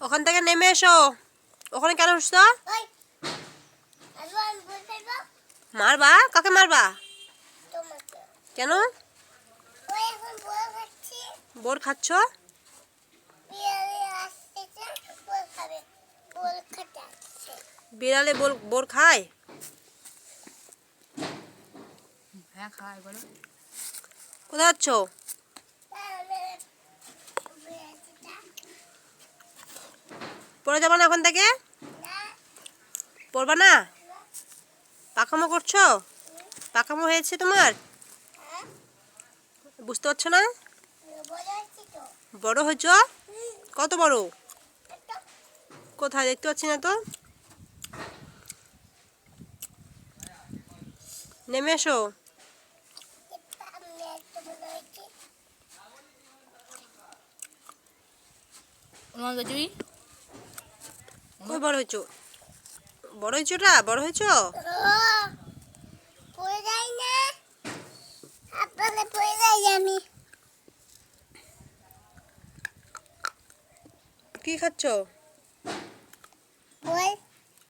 ওখান থেকে নেমে এসো। ওখানে কেন উঠছো? মারবা? কাকে মারবা? কেন? বোর খাচ্ছ? বিড়ালে বোর খায়? হ্যাঁ খায় বলো। কোথায় যাচ্ছ? পড়ে যাবো না ওখান থেকে? পড়বা না? পাকামো করছো? পাকামো হয়েছে তোমার? বুঝতে পারছো না? বড় হয়েছ? কত বড়? কোথায় দেখতে পাচ্ছি না তো। নেমে এসো। কই বড় হয়েছ? বড় হয়েছ? বড় হয়েছ? কি খাচ্ছ?